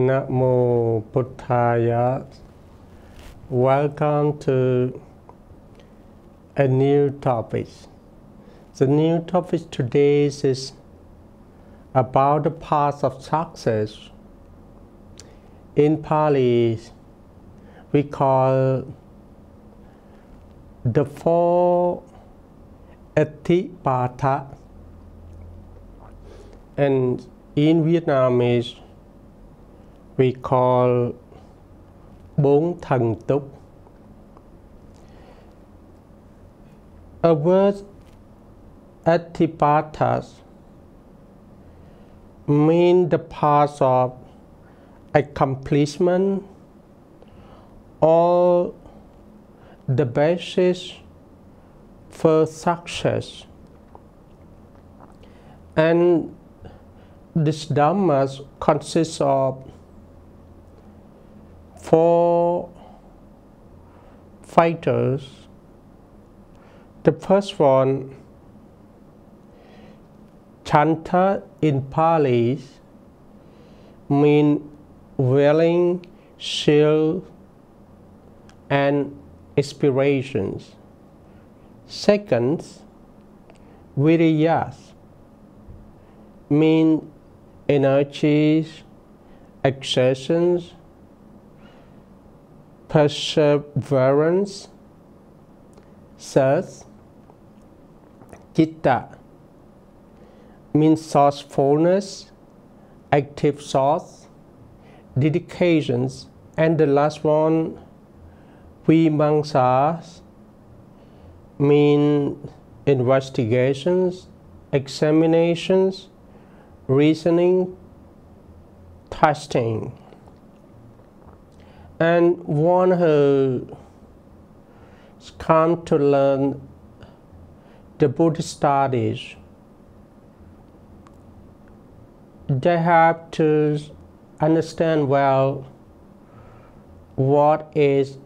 Namo Buddhaya. Welcome to a new topic. The new topic today is about the path of success. In Pali, we call the four Etipatha, and in Vietnamese we call bốn thần túc. A word Etipathas mean the path of accomplishment or the basis for success. And this Dharma consists of four factors. The first one, Chanta in Pali, mean willing, zeal, and aspirations. Second, Viriyas mean energies, exertions, perseverance. Third, Citta means thoughtfulness, active thoughts, dedications, and the last one, Vimamsa, mean investigations, examinations, reasoning, testing. And one who come to learn the Buddhist studies, they have to understand well what is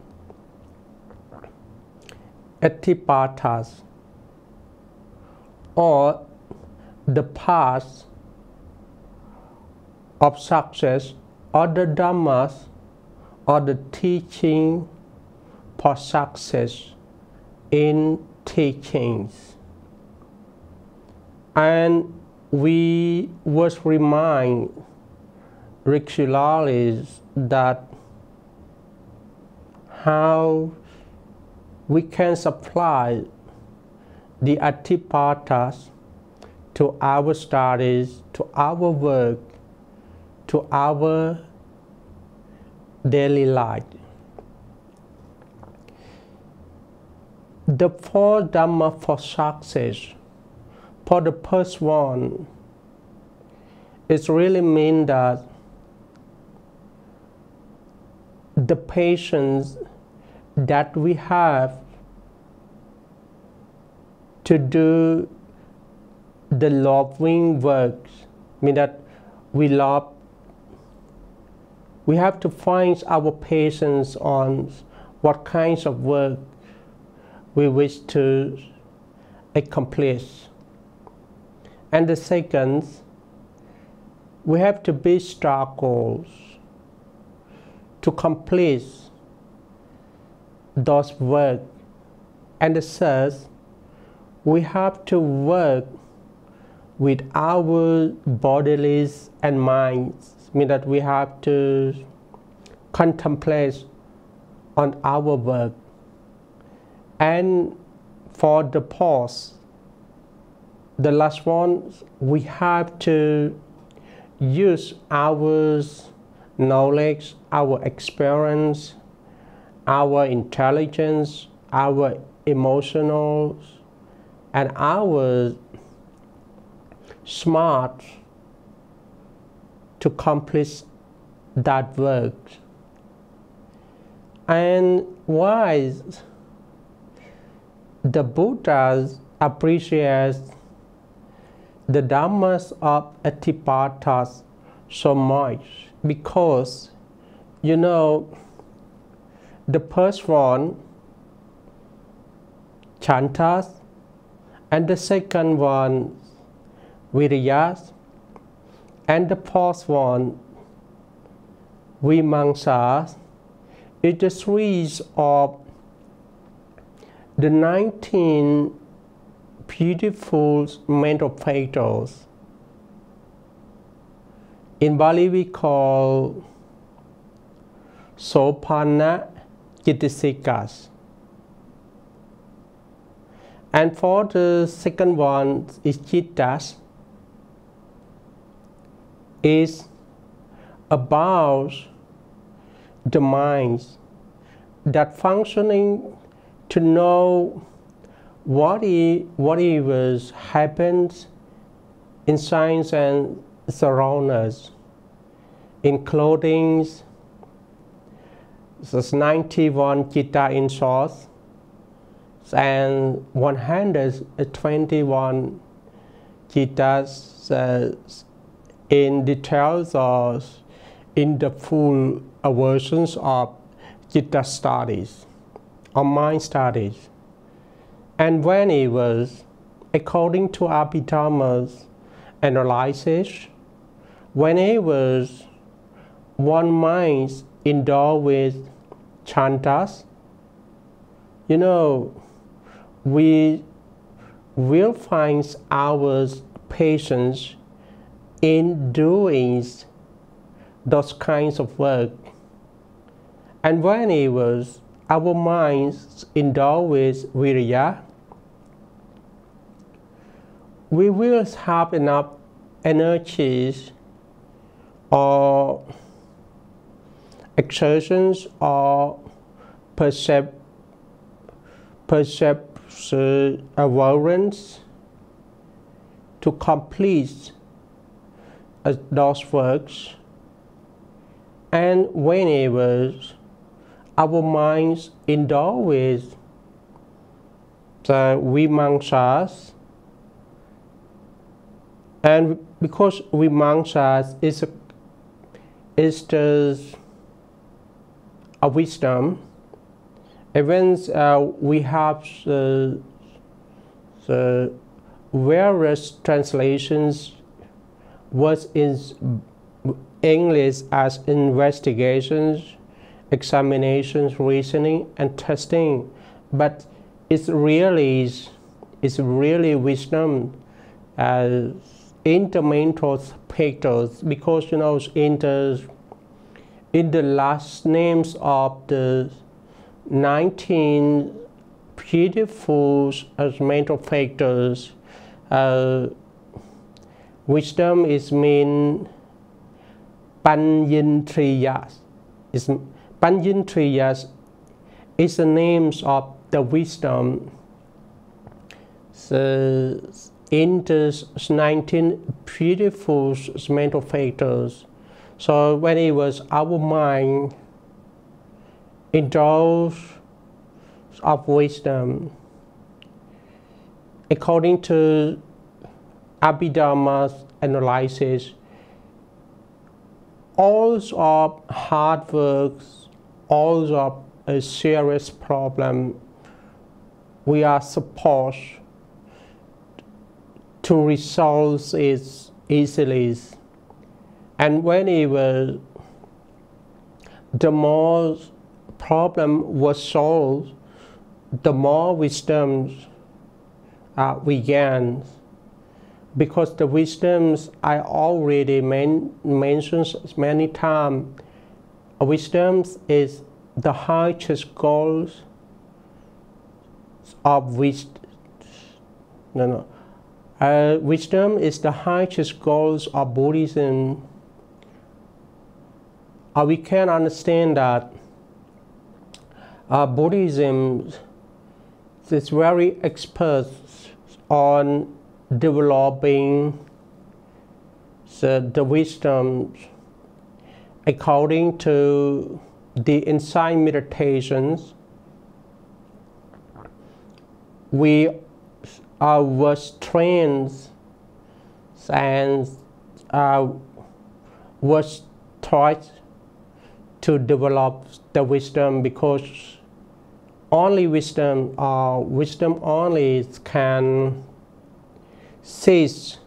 Etipathas, or the path of success, or the Dhammas, or the teaching for success in teachings. And we must remind regularly that how we can supply the Etipathas to our studies, to our work, to our daily life. The four Dhamma for success, for the first one, it really means that the patience that we have to do the loving works, mean that we love, we have to find our patience on what kinds of work we wish to accomplish. And the second, we have to be struggles to complete those work. And the third, we have to work with our bodies and minds, mean that we have to contemplate on our work. And for the pause, the last one, we have to use our knowledge, our experience, our intelligence, our emotionals, and our smart to accomplish that work. And why the Buddhas appreciate the Dhammas of Etipathas so much? Because, you know, the first one, Chantas, and the second one, Viriyas, and the fourth one, Vimamsa is the series of the 19 beautiful mental factors. In Bali we call Sopana Chitasikas. And for the second one is Chittas, is about the minds that functioning to know what is happens in science and surround us, including the 91 chitta in source and 121 chittas in details or in the full versions of chitta studies or mind studies. And when it was, according to Abhidharma's analysis, when it was one mind endowed with chantas, you know, we will find our patience in doing those kinds of work. And when it was our minds endowed with virya, we will have enough energies or exertions or awareness to complete those works. And whenever our minds endowed with the vimamsas, and because vimamsas is a wisdom, even we have the various translations was in English as investigations, examinations, reasoning, and testing, but it's really wisdom as in the mental factors, because you know in the last names of the 19 beautiful mental factors, wisdom is mean Panyintriyas. Panyintriyas is the names of the wisdom. So in the 19 beautiful mental factors. So when it was our mind endowed of wisdom, according to Abhidharma's analysis, all of hard works, all of a serious problem, we are supposed to resolve it easily. And whenever the more problem was solved, the more wisdom we gain. Because the wisdoms I already mentioned many times, wisdom is the highest goals of wisdom. Wisdom is the highest goals of Buddhism. We can understand that Buddhism is very expert on developing the wisdom according to the insight meditations. We was trained and was taught to develop the wisdom, because only wisdom only can seize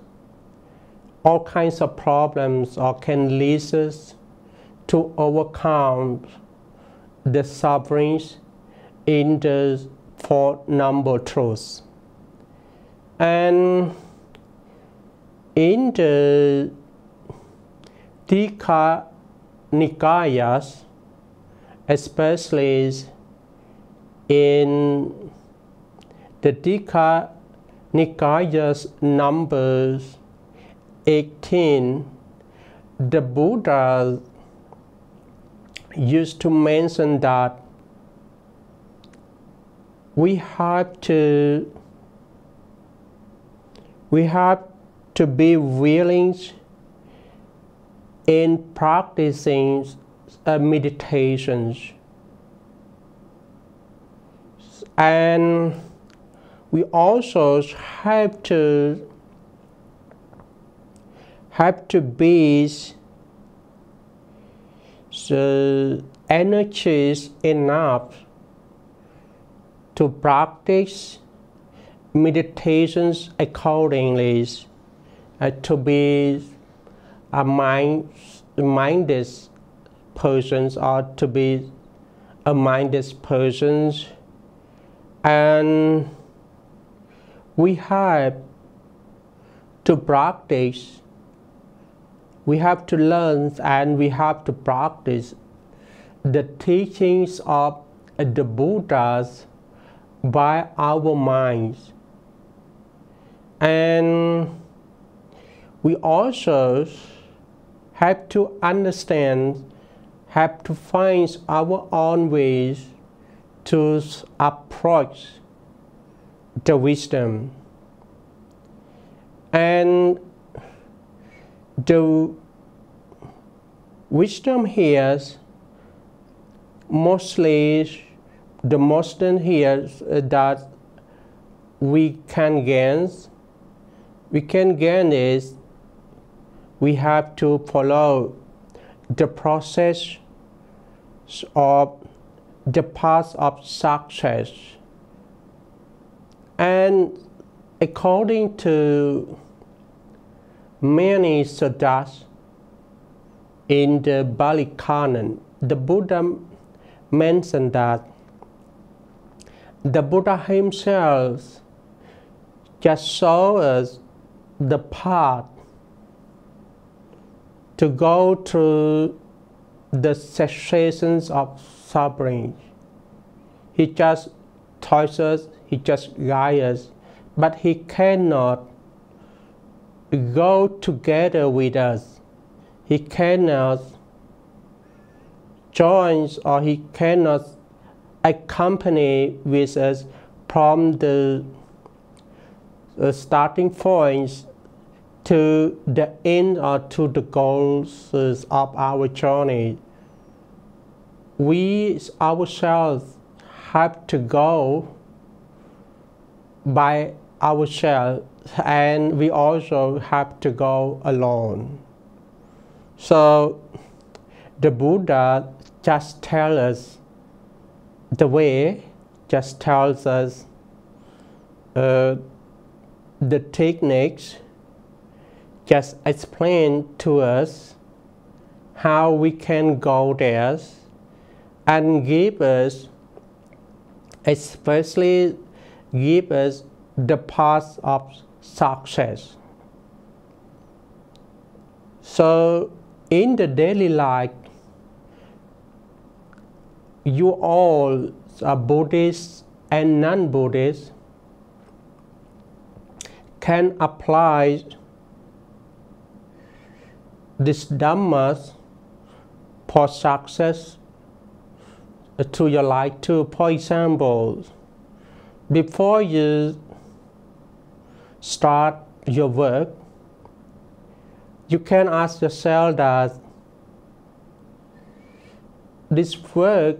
all kinds of problems or can lead us to overcome the sufferings in the Four Noble Truths. And in the Tikha Nikayas, especially in the Tikha Nikayas numbers 18, the Buddha used to mention that we have to be willing in practicing meditations, and we also have to be the energies enough to practice meditations accordingly, to be a minded person, or to be a minded person. And we have to practice, we have to learn, and we have to practice the teachings of the Buddhas by our minds. And we also have to understand, have to find our own ways to approach the wisdom. And the wisdom here, mostly the most here that we can gain is we have to follow the process of the path of success. And according to many suttas in the Bali Canon, the Buddha mentioned that the Buddha himself just showed us the path to go through the cessations of suffering. He just taught us, he just guides us, but he cannot go together with us. He cannot join, or he cannot accompany with us from the starting points to the end, or to the goals of our journey. We ourselves have to go by ourselves, and we also have to go alone. So the Buddha just tells us the way, just tells us the techniques, just explain to us how we can go there, and give us, especially give us the path of success. So in the daily life, you all are Buddhists and non-Buddhists can apply this Dhamma for success to your life too. For example, before you start your work, you can ask yourself that this work,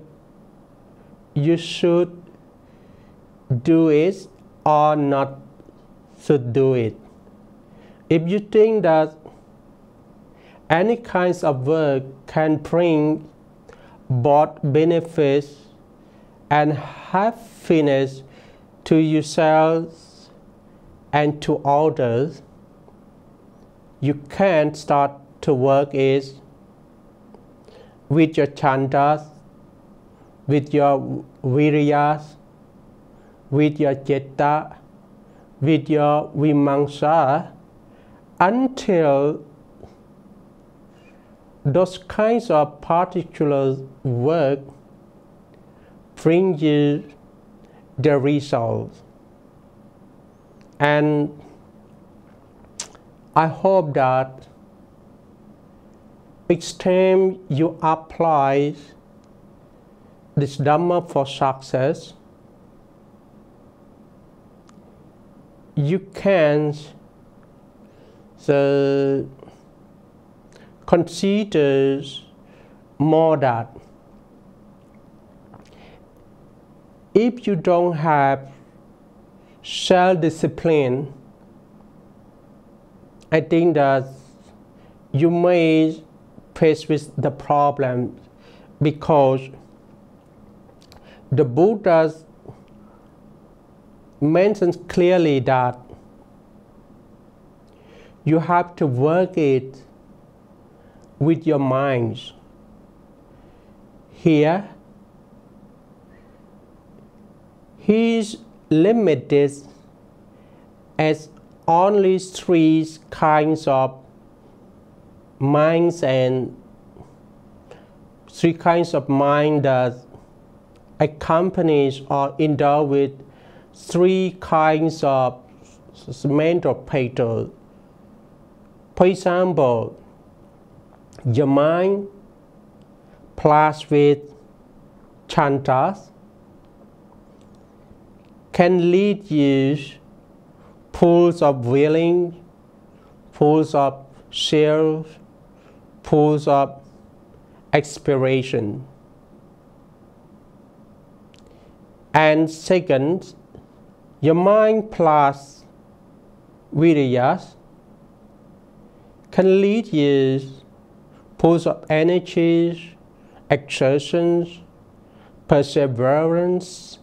you should do it or not should do it. If you think that any kinds of work can bring both benefits and happiness to yourselves and to others, you can start to work it. with your chantas, with your viryas, with your citta, with your vimamsa, until those kinds of particular work bring you the result. And I hope that each time you apply this Dharma for success, you can consider more that if you don't have self-discipline, I think that you may face with the problem, because the Buddha mentions clearly that you have to work it with your minds. Here, he's limited as only three kinds of minds and three kinds of mind that accompanies or endow with three kinds of mental patterns. For example, your mind plus with chantas can lead you pools of willing, pools of self, pools of aspiration. And second, your mind plus viryas can lead you pools of energies, exertions, perseverance.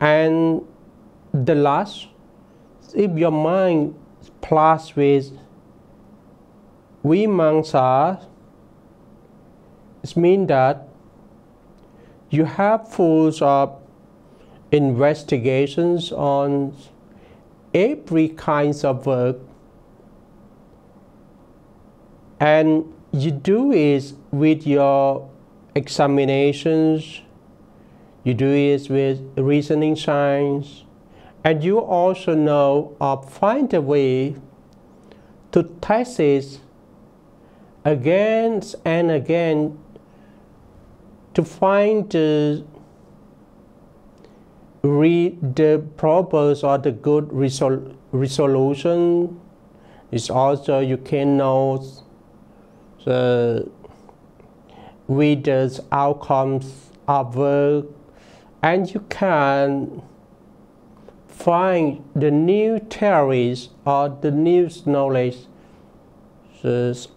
And the last, if your mind plus with vimamsa, it means that you have full of investigations on every kind of work, and you do it with your examinations, you do it with reasoning science, and you also know or find a way to test it again and again to find the purpose or the good resolution. It's also you can know with the outcomes of work, and you can find the new theories or the new knowledge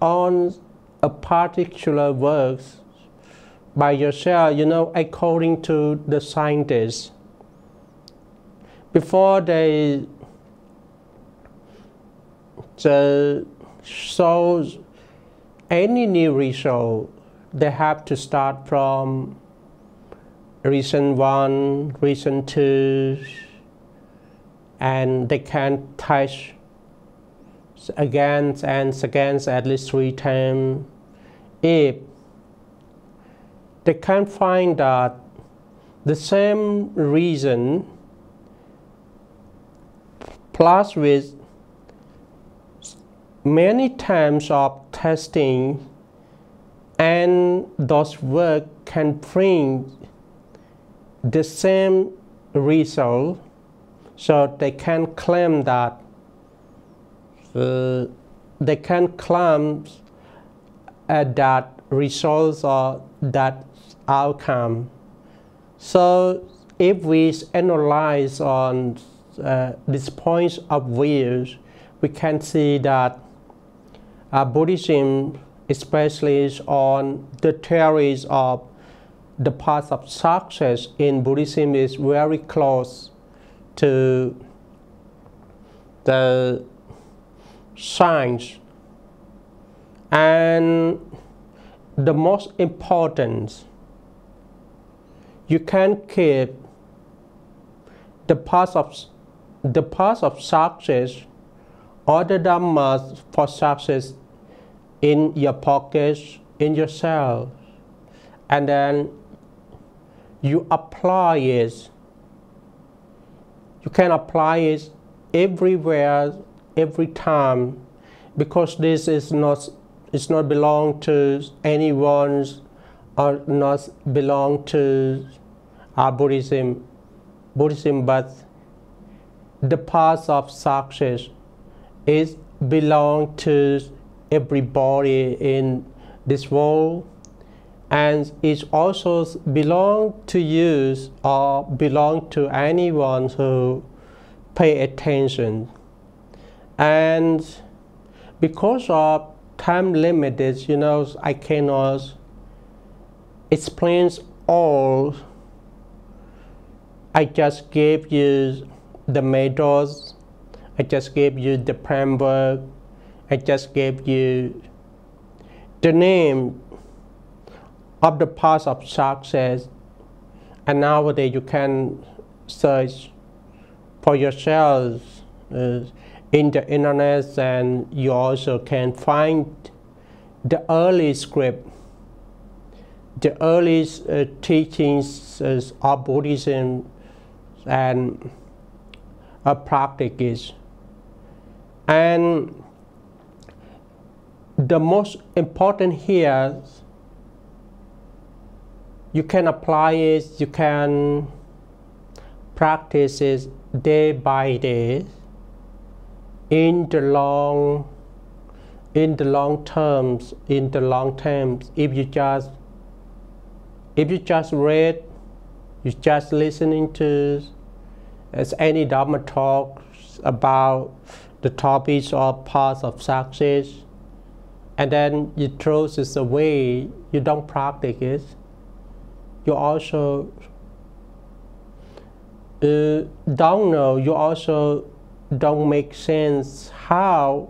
on a particular work by yourself, according to the scientists. Before they show any new result, they have to start from reason 1, reason 2, and they can touch again and again at least 3 times. If they can find that the same reason plus with many times of testing, and those work can bring the same result, so they can claim that that results or that outcome. So if we analyze on this point of view, we can see that Buddhism, especially on the theories of the path of success in Buddhism, is very close to the science. And the most important. You can keep the path of success or the Dhamma for success in your pockets, in yourself, and then you apply it. You can apply it everywhere, every time, because this is not belong to anyone's or not belong to Buddhism, but the path of success is belong to everybody in this world, and it also belong to you or belong to anyone who pay attention. And because of time limited, I cannot explain all. I just gave you the methods, I just gave you the framework, I just gave you the name of the path of success, and nowadays you can search for yourself in the internet, and you also can find the early script, the early teachings of Buddhism and practices. And the most important here, you can apply it, you can practice it day by day in the long terms. If you just read, you just listening to as any Dharma talks about the topics or paths of success, and then you throw this away, you don't practice it, you also don't know, you also don't make sense how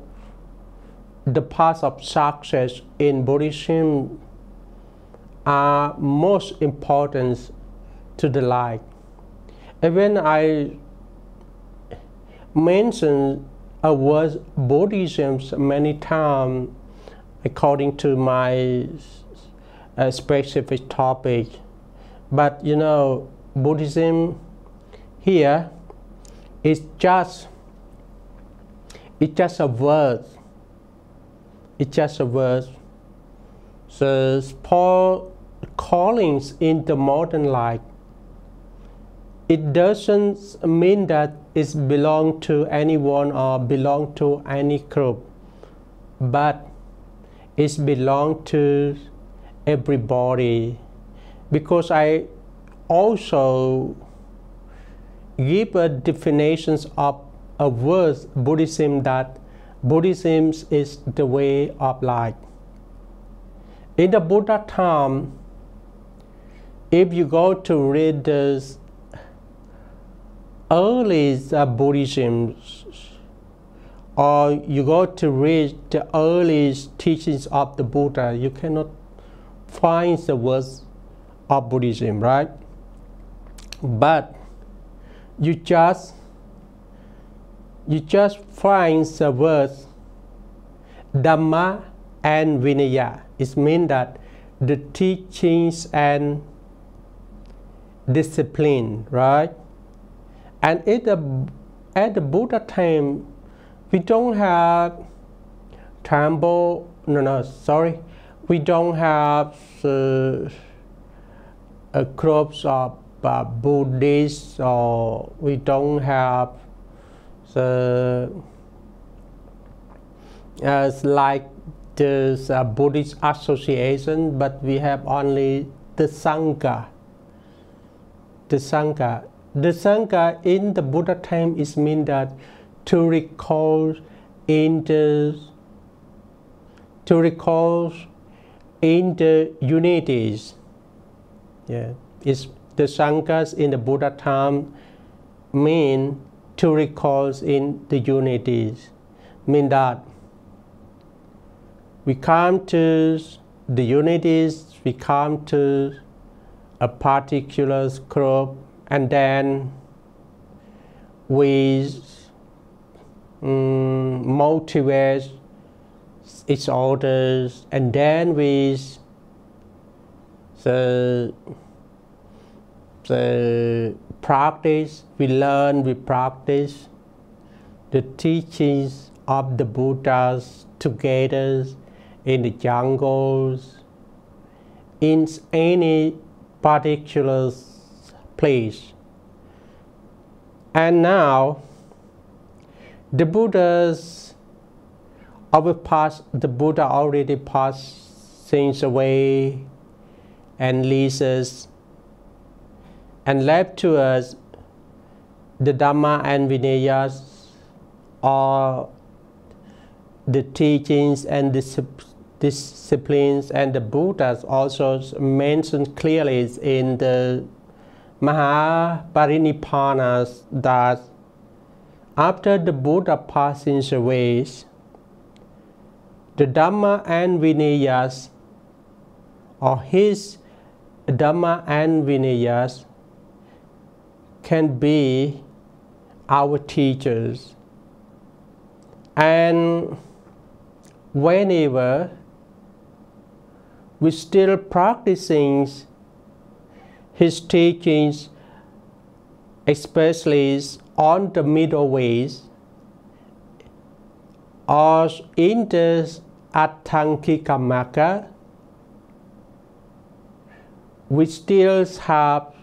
the paths of success in Buddhism are most important to the life. And when I mention a word Buddhism many times according to my specific topic, but Buddhism here is just a word. It's just a word. So Paul callings in the modern life, it doesn't mean that it belongs to anyone or belong to any group, but it belongs to everybody. Because I also give a definition of a word Buddhism, that Buddhism is the way of life. In the Buddha time, if you go to read the early Buddhism, or you go to read the early teachings of the Buddha, you cannot find the words of Buddhism, right? But you just find the words Dhamma and Vinaya. It means that the teachings and discipline, right? And at the Buddha time, we don't have we don't have groups of Buddhists, or we don't have like this Buddhist association, but we have only the Sangha. The Sangha in the Buddha time is mean that to recall in the unities. Yeah, it's the Sanghas in the Buddha time mean to recall in the unities. Mean that we come to the unities, we come to a particular group, and then we motivate each other, and then we the practice, we learn, we practice the teachings of the Buddhas together in the jungles, in any particular place. And now the Buddhas the Buddha already passed things away and leaves us, and left to us the Dhamma and Vinayas, or the teachings and disciplines. And the Buddhas also mentioned clearly in the Mahaparinippanas that after the Buddha passing away, the Dhamma and Vinayas, or his Dhamma and Vinayas, can be our teachers. And whenever we still practicing his teachings, especially on the middle ways, or in the Atthankika, we still have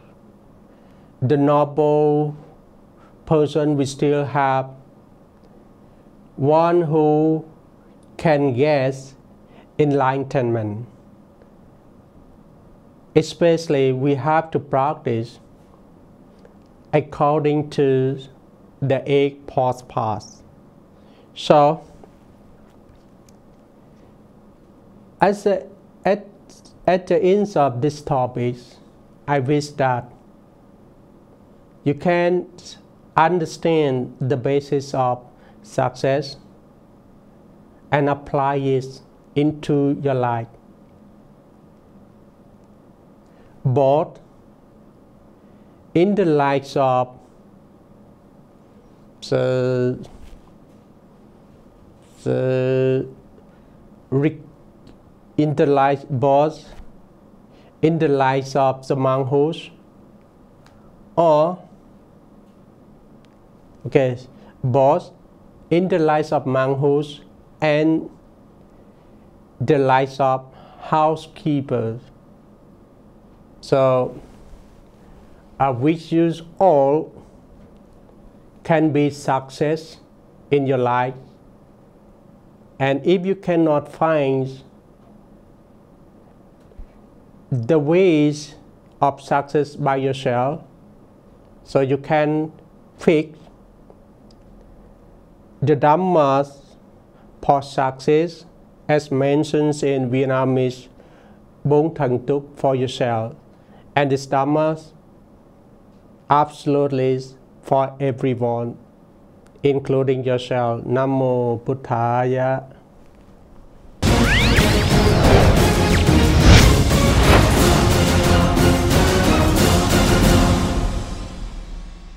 the noble person, we still have one who can get enlightenment. Especially we have to practice according to the 8 paths. So at the end of this topic, I wish that you can understand the basis of success and apply it into your life, both in the lives of both in the lives of the monks, or both in the lives of monks and the lives of housekeepers. So I wish you all can be success in your life. And if you cannot find the ways of success by yourself, so you can fix the Dhammas for success as mentioned in Vietnamese Bốn Thần Túc for yourself. And this Dhammas absolutely for everyone, including yourself. Nam Mô Buddhaya.